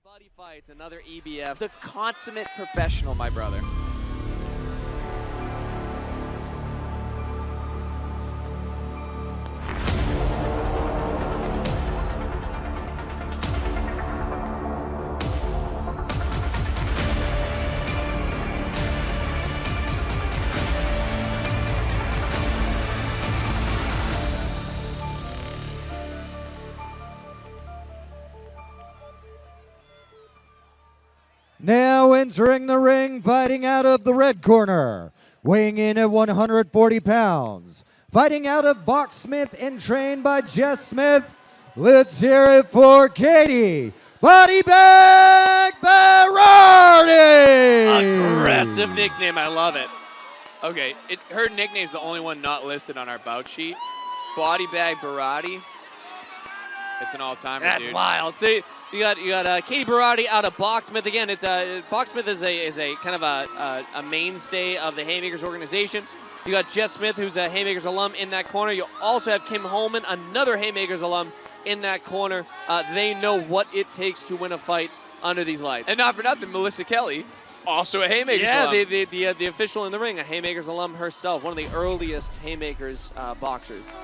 Everybody fights, another EBF. The consummate professional, my brother. Now entering the ring, fighting out of the red corner, weighing in at 140 pounds, fighting out of Box Smith and trained by Jess Smith. Let's hear it for Katie Body Bag Berardi! Aggressive nickname, I love it. Okay, her nickname's the only one not listed on our bout sheet. Body Bag Berardi. It's an all-timer, dude. That's wild. See, you got Katie Berardi out of Box Smith again. It's Box Smith is a kind of a mainstay of the Haymakers organization. You got Jess Smith, who's a Haymakers alum, in that corner. You also have Kim Holman, another Haymakers alum, in that corner. They know what it takes to win a fight under these lights. And not for nothing, Melissa Kelly, also a Haymakers alum. Yeah, the official in the ring, a Haymakers alum herself, one of the earliest Haymakers boxers.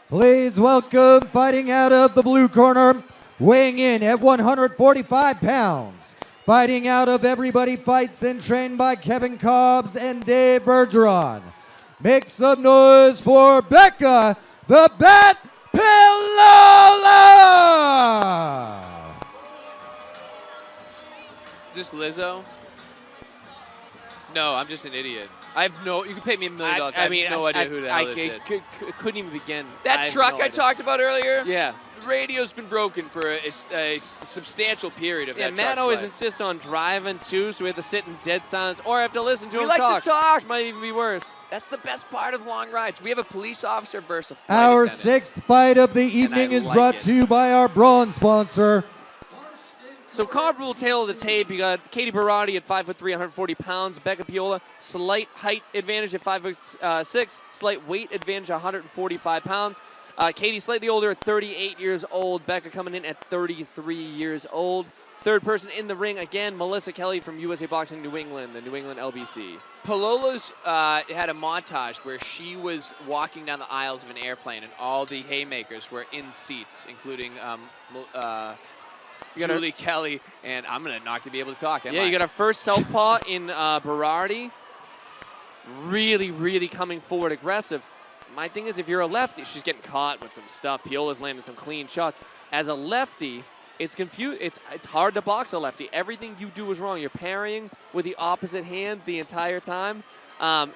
Please welcome, fighting out of the blue corner, weighing in at 145 pounds, fighting out of Everybody Fights and trained by Kevin Cobbs and Dave Bergeron. Make some noise for Becca, the Bat Piolla! Is this Lizzo? No, I'm just an idiot. You can pay me $1 million. I have no idea who the hell this is. Couldn't even begin. That truck I talked about earlier? Yeah. The radio's been broken for a substantial period of that truck's Matt always life. insists on driving too, so we have to sit in dead silence or have to listen to him like talk. to talk. Which might even be worse. That's the best part of long rides. We have a police officer versus a flight Our attendant. sixth fight of the evening is brought to you by our bronze sponsor. So comparable tale of the tape, you got Katie Berardi at 5'3", 140 pounds. Becca Piolla, slight height advantage at 5'6", slight weight advantage, 145 pounds. Katie slightly older at 38 years old. Becca coming in at 33 years old. Third person in the ring, again, Melissa Kelly from USA Boxing New England, the New England LBC. Piolla's had a montage where she was walking down the aisles of an airplane and all the Haymakers were in seats, including Julie Kelly, and I'm not to be able to talk. You got our first southpaw in Berardi. Really, really coming forward aggressive. My thing is, if you're a lefty, she's getting caught with some stuff. Piola's landing some clean shots. As a lefty, it's confused. It's hard to box a lefty. Everything you do is wrong. You're parrying with the opposite hand the entire time.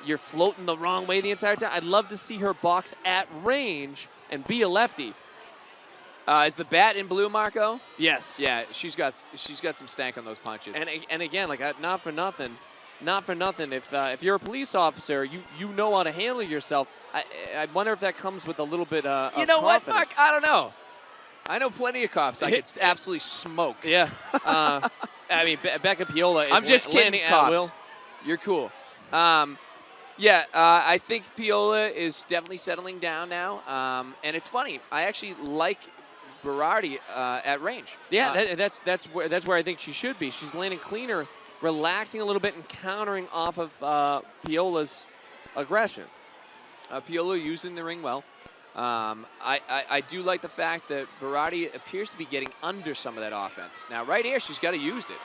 You're floating the wrong way the entire time. I'd love to see her box at range and be a lefty. Is the bat in blue, Marco? Yes. Yeah, she's got some stank on those punches. And again, like not for nothing. If you're a police officer, you know how to handle yourself. I wonder if that comes with a little bit of you know confidence. what, Mark? I don't know. I know plenty of cops I could absolutely smoke. Yeah. Becca Piolla is I'm just kidding, landing cops. at will. You're cool. I think Piolla is definitely settling down now. And it's funny. I actually like Berardi at range. Yeah, that's where I think she should be. She's landing cleaner, relaxing a little bit, and countering off of Piola's aggression. Piolla using the ring well. I do like the fact that Berardi appears to be getting under some of that offense. Now, right here, she's got to use it.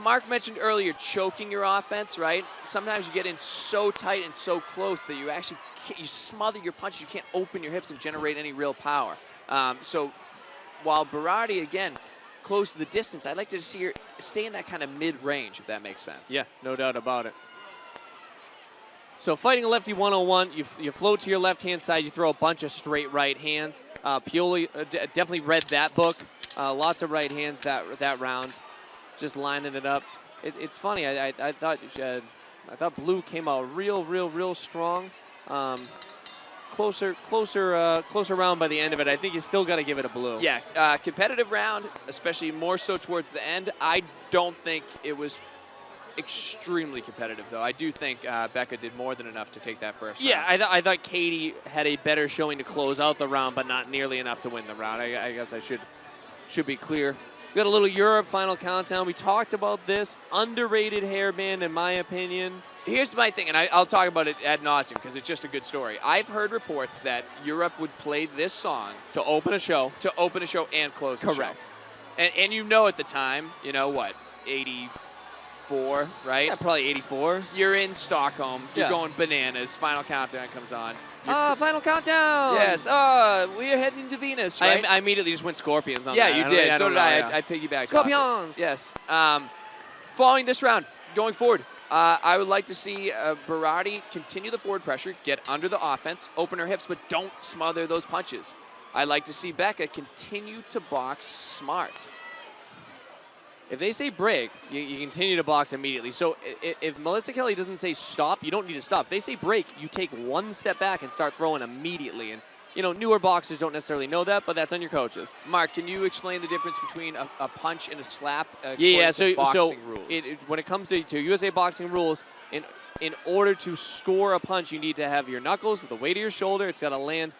Mark mentioned earlier choking your offense, right? Sometimes you get in so tight and so close that you actually you smother your punches. You can't open your hips and generate any real power. So while Berardi, again, close to the distance, I'd like to see her stay in that kind of mid-range, if that makes sense. Yeah, no doubt about it. So fighting a lefty 101, you float to your left-hand side, you throw a bunch of straight right hands. Piolla definitely read that book. Lots of right hands that round, just lining it up. It's funny. I thought blue came out real strong. Closer round by the end of it. I think you still got to give it a blue. Yeah, competitive round, especially more so towards the end. I don't think it was extremely competitive, though. I do think Becca did more than enough to take that first round. Yeah, I thought Katie had a better showing to close out the round, but not nearly enough to win the round. I guess I should be clear. We got a little Europe final countdown. We talked about this. Underrated hairband, in my opinion. Here's my thing, and I'll talk about it ad nauseum because it's just a good story. I've heard reports that Europe would play this song To open a show. And close the show. Correct. And you know at the time, you know what, 84, right? Yeah, probably 84. You're in Stockholm. You're Yeah. going bananas. Final countdown comes on. Final countdown. Yes. We are heading to Venus, right? I immediately just went Scorpions on Yeah, that. you did. So did I. I piggybacked. Scorpions. Yes. Following this round, going forward, I would like to see Berardi continue the forward pressure, get under the offense, open her hips, but don't smother those punches. I'd like to see Becca continue to box smart. If they say break, you continue to box immediately. So if Melissa Kelli doesn't say stop, you don't need to stop. If they say break, you take one step back and start throwing immediately. And, you know, newer boxers don't necessarily know that, but that's on your coaches. Mark, can you explain the difference between a punch and a slap? Yeah, so boxing rules. When it comes to USA boxing rules, in order to score a punch, you need to have your knuckles, the weight of your shoulder. It's got to land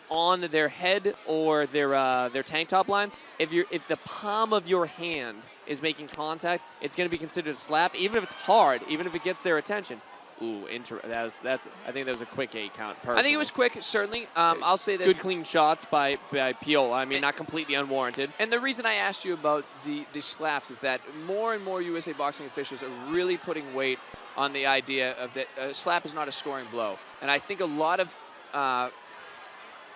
on their head or their tank top line. If the palm of your hand is making contact, it's going to be considered a slap, even if it's hard, even if it gets their attention. Ooh, I think that was a quick 8 count. Personally. I think it was quick, certainly. I'll say this. Good clean shots by Piolla. I mean, not completely unwarranted. And the reason I asked you about the slaps is that more and more USA boxing officials are really putting weight on the idea of that a slap is not a scoring blow. And I think a lot of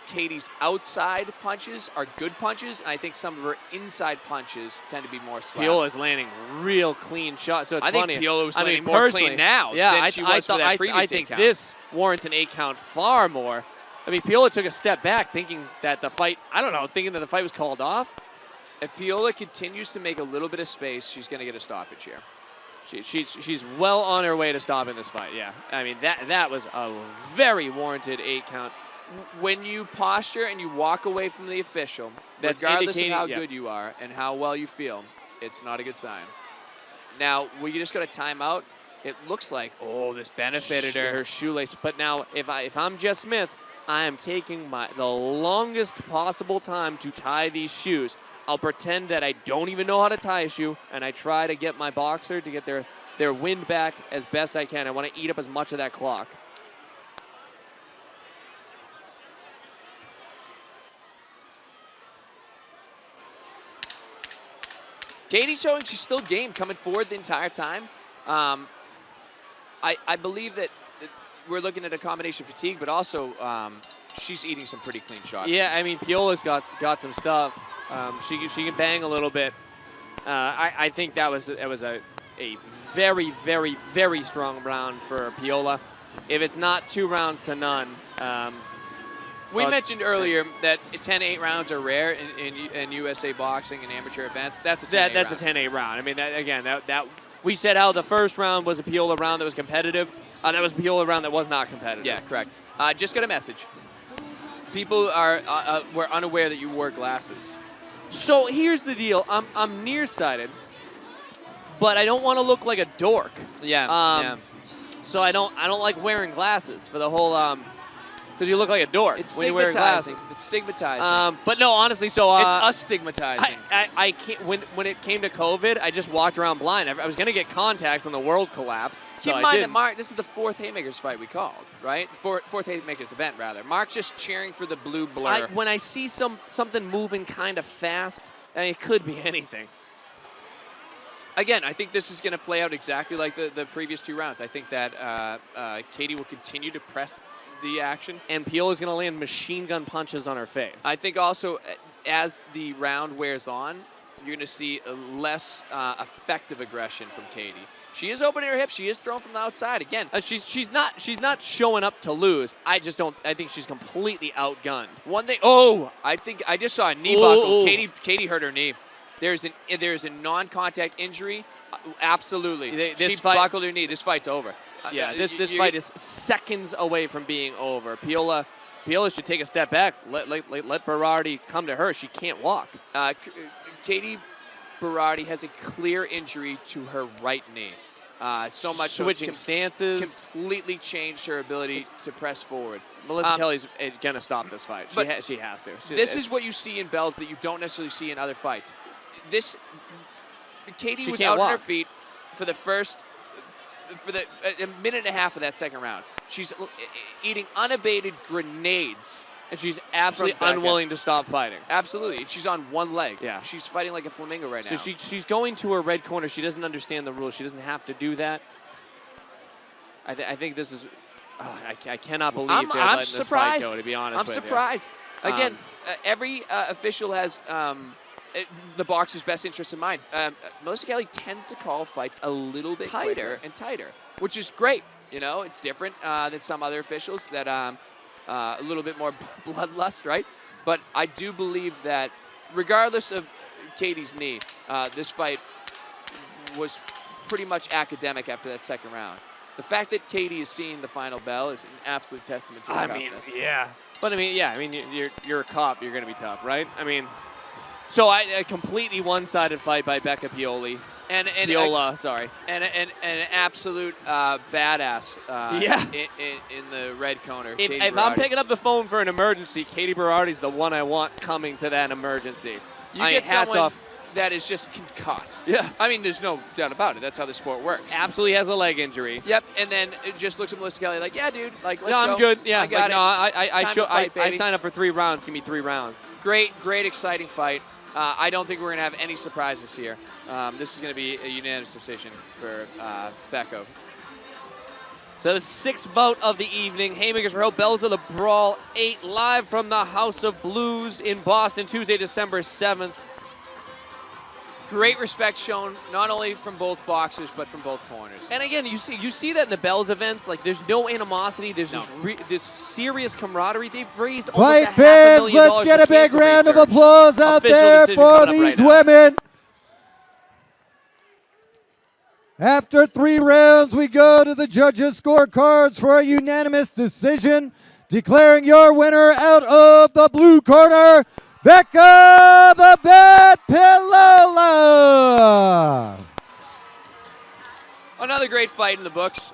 Katie's outside punches are good punches, and I think some of her inside punches tend to be more slaps. Piolla's landing real clean shots, so it's funny. I think Piolla was landing more clean now than she was for that previous I think 8 count. this warrants an 8 count far more. I mean, Piolla took a step back thinking that the fight was called off. If Piolla continues to make a little bit of space, she's going to get a stoppage here. She's well on her way to stopping this fight, yeah. I mean, that was a very warranted 8 count. When you posture and you walk away from the official, regardless of how good you are and how well you feel, it's not a good sign. Now, we just got a timeout. It looks like, this benefited her shoelace. But now, if I'm Jess Smith, I am taking the longest possible time to tie these shoes. I'll pretend that I don't even know how to tie a shoe, and I try to get my boxer to get their wind back as best I can. I want to eat up as much of that clock. Katie showing she's still game, coming forward the entire time. I believe that we're looking at a combination of fatigue, but also she's eating some pretty clean shots. Yeah, I mean, Piolla's got some stuff. She can bang a little bit. I think that was a very, very, very strong round for Piolla. If it's not 2 rounds to none. We mentioned earlier that 10-8 rounds are rare in USA boxing and amateur events. That's a 10-8 That's a 10-8 round. I mean, that we said how the first round was a Piolla round that was competitive. That was a Piolla round that was not competitive. Yeah, correct. Just got a message. People were unaware that you wore glasses. So here's the deal. I'm nearsighted, but I don't want to look like a dork. Yeah. So I don't like wearing glasses for the whole because you look like a dork when you wear glasses. It's stigmatizing. But no, honestly, so it's us stigmatizing. I can't. When it came to COVID, I just walked around blind. I was gonna get contacts when the world collapsed. Keep in mind that Mark, this is the 4th Haymakers fight we called, right? Fourth Haymakers event rather. Mark's just cheering for the blue blur. When I see something moving kind of fast, I mean, it could be anything. Again, I think this is going to play out exactly like the previous 2 rounds. I think that Katie will continue to press the action. And Piolla's going to land machine gun punches on her face. I think also as the round wears on, you're going to see a less effective aggression from Katie. She is opening her hips. She is throwing from the outside again. She's not showing up to lose. I think she's completely outgunned. One thing. Oh, I think I just saw a knee buckle. Katie hurt her knee. There's a non-contact injury. Absolutely. She buckled her knee. This fight's over. Yeah, this fight is seconds away from being over. Piolla should take a step back. Let Berardi come to her. She can't walk. Katie Berardi has a clear injury to her right knee. So much switching stances. Completely changed her ability to press forward. Melissa Kelly's going to stop this fight. She has to. This is what you see in belts that you don't necessarily see in other fights. Katie was out on her feet for a minute and a half of that second round. She's eating unabated grenades. And she's absolutely unwilling to stop fighting. Absolutely. She's on one leg. Yeah. She's fighting like a flamingo right now. So she's going to her red corner. She doesn't understand the rules. She doesn't have to do that. I think this is... Oh, I cannot believe they're letting this fight go, to be honest with you. I'm surprised. Again, every official has the boxer's best interest in mind. Melissa Kelly tends to call fights a little bit tighter and tighter, which is great. You know, it's different than some other officials that... a little bit more bloodlust, right? But I do believe that regardless of Katie's knee, this fight was pretty much academic after that second round. The fact that Katie is seeing the final bell is an absolute testament to her toughness. Yeah. But you're a cop. You're going to be tough, right? I mean, so a completely one-sided fight by Becca Piolla. Piolla, sorry. And an absolute badass in the red corner. If I'm picking up the phone for an emergency, Katie Berardi's the one I want coming to that emergency. You get someone that is just concussed. Yeah. I mean, there's no doubt about it. That's how the sport works. Absolutely has a leg injury. Yep, and then it just looks at Melissa Kelly like, yeah, dude, like, let's go. No, I'm good. Yeah, I got it. No, I fight, signed up for 3 rounds. Give me 3 rounds. Great, exciting fight. I don't think we're going to have any surprises here. This is going to be a unanimous decision for Becca. So the 6th bout of the evening, Haymakers for Hope, bells of the Brawl 8, live from the House of Blues in Boston, Tuesday, December 7th. Great respect shown, not only from both boxers, but from both corners. And again, you see that in the Bells events. Like, there's no animosity. There's this serious camaraderie. They've raised almost Fight fans, let's get a big round of applause out there for these women. After 3 rounds, we go to the judges' scorecards for a unanimous decision, declaring your winner out of the blue corner, Becca the Bat Piolla. Another great fight in the books.